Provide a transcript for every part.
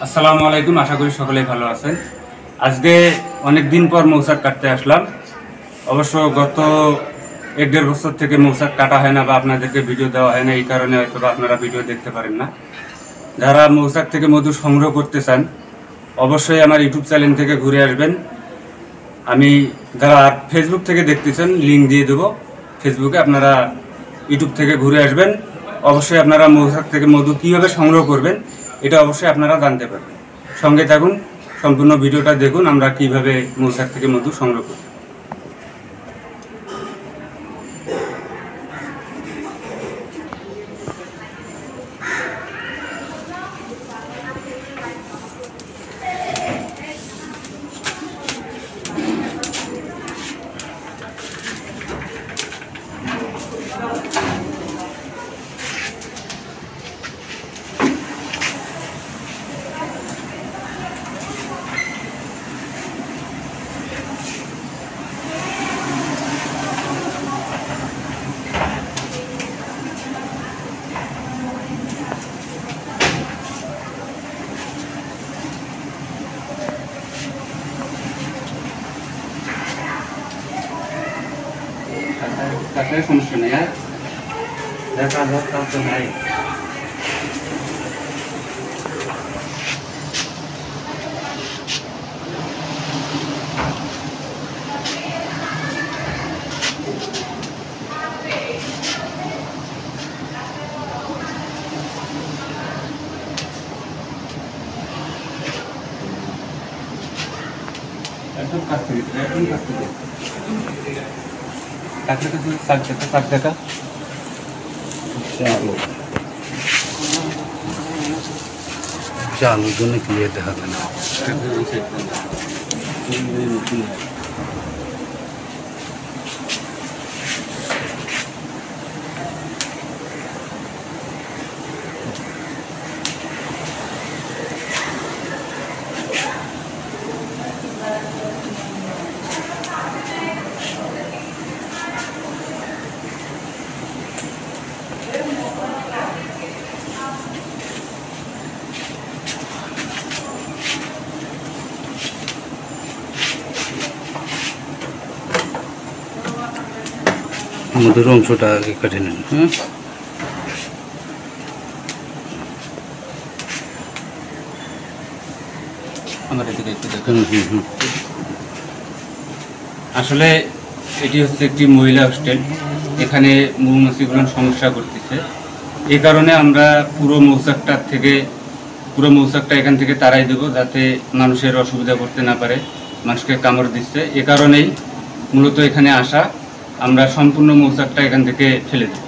আসসালামু আলাইকুম, আশা করি সকলেই ভালো আছেন। আজকে অনেক দিন পর মৌচাক কাটতে আসলাম। অবশ্য গত 1-1.5 বছর থেকে মৌচাক কাটা হয় না বা আপনাদেরকে ভিডিও দেওয়া হয় না, এই কারণে হয়তো আপনারা ভিডিও দেখতে পারেন না। যারা মৌচাক থেকে মধু সংগ্রহ করতে চান অবশ্যই আমার ইউটিউব চ্যানেল থেকে ঘুরে আসবেন। আমি যারা ফেসবুক থেকে দেখতেছেন লিঙ্ক দিয়ে দেবো, ফেসবুকে আপনারা ইউটিউব থেকে ঘুরে আসবেন। অবশ্যই আপনারা মৌচাক থেকে মধু কীভাবে সংগ্রহ করবেন এটা অবশ্যই আপনারা জানতে পারবেন। সঙ্গে থাকুন, সম্পূর্ণ ভিডিওটা দেখুন আমরা কিভাবে মৌচাক থেকে মধু সংগ্রহ করি। কাটলে সমস্যা নেই, আর দেখা যাক তো নাই। একদম কাছ থেকে কাটলে তো শাক দেখা চালুর জন্য ক্লিয়ার দেখাবে না। মধুর অংশটা আগে কেটে নেন। হ্যাঁ, আমার এদিকে একটু দেখুন। আসলে এটি হচ্ছে একটি মহিলা হোস্টেল। এখানে মৌমাছিগুলো সমস্যা করতেছে, এই কারণে আমরা পুরো মৌচাকটা এখান থেকে তাড়াই দেবো, যাতে মানুষের অসুবিধা করতে না পারে, মানুষকে কামড় দিচ্ছে। এ কারণেই মূলত এখানে আসা। আমরা সম্পূর্ণ মৌচাকটা এখান থেকে ফেলে দেব।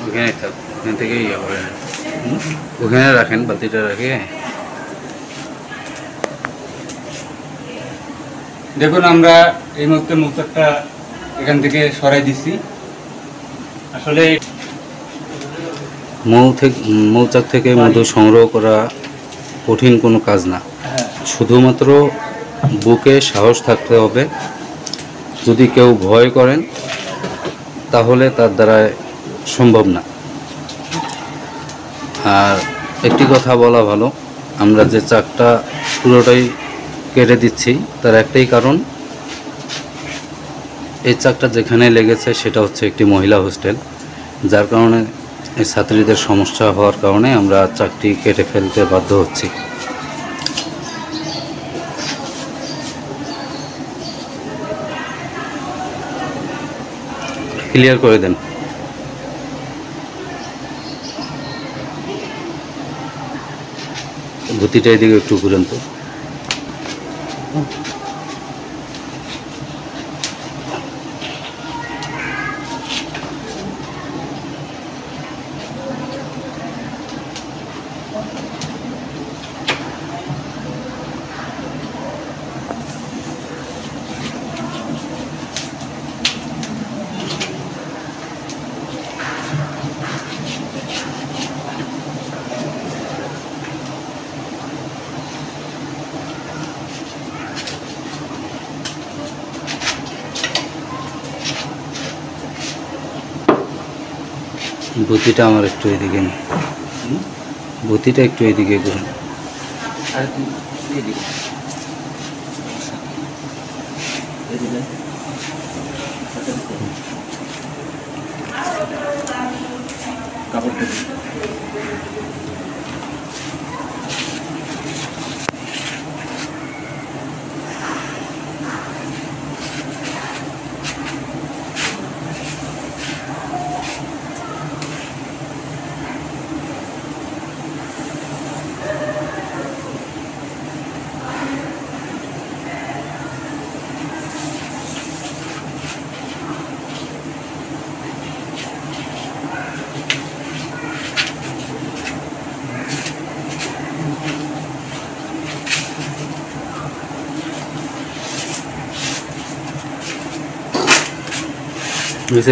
ওখানে থাক, ওখান থেকে ইয়ে হবে। ওখানে রাখেন, বালতিটা রাখে। দেখুন, আমরা এই মুহূর্তে মৌচাকটা এখান থেকে সরাই দিচ্ছি। আসলে মৌচাক থেকে মধু সংগ্রহ করা কঠিন কোনো কাজ না, শুধুমাত্র বুকে সাহস থাকতে হবে। যদি কেউ ভয় করেন তাহলে তার দ্বারা সম্ভব না। আর একটি কথা বলা ভালো, আমরা যে চাকটা পুরোটাই কেটে দিচ্ছি তার একটাই কারণ, এই চাকটা যেখানে লেগেছে সেটা হচ্ছে একটি মহিলা হোস্টেল, যার কারণে এই ছাত্রীদের সমস্যা হওয়ার কারণে আমরা চাকটি কেটে ফেলতে বাধ্য হচ্ছি। ক্লিয়ার করে দেন। গতিটা এদিকে একটু ঘুরেন তো। বুতিটা আমার একটু এদিকে না, বুতিটা একটু এদিকে করুন।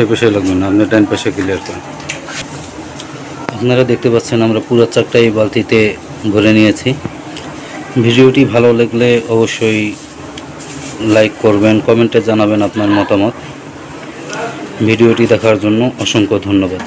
এই পাশে লাগবে না, আপনি ডান পাশে ক্লিয়ার করেন। আপনারা দেখতে পাচ্ছেন আমরা পুরো চাকটা এই বালতিতে ভরে নিয়েছি। ভিডিওটি ভালো লাগলে অবশ্যই লাইক করবেন, কমেন্টে জানাবেন আপনার মতামত। ভিডিওটি দেখার জন্য অসংখ্য ধন্যবাদ।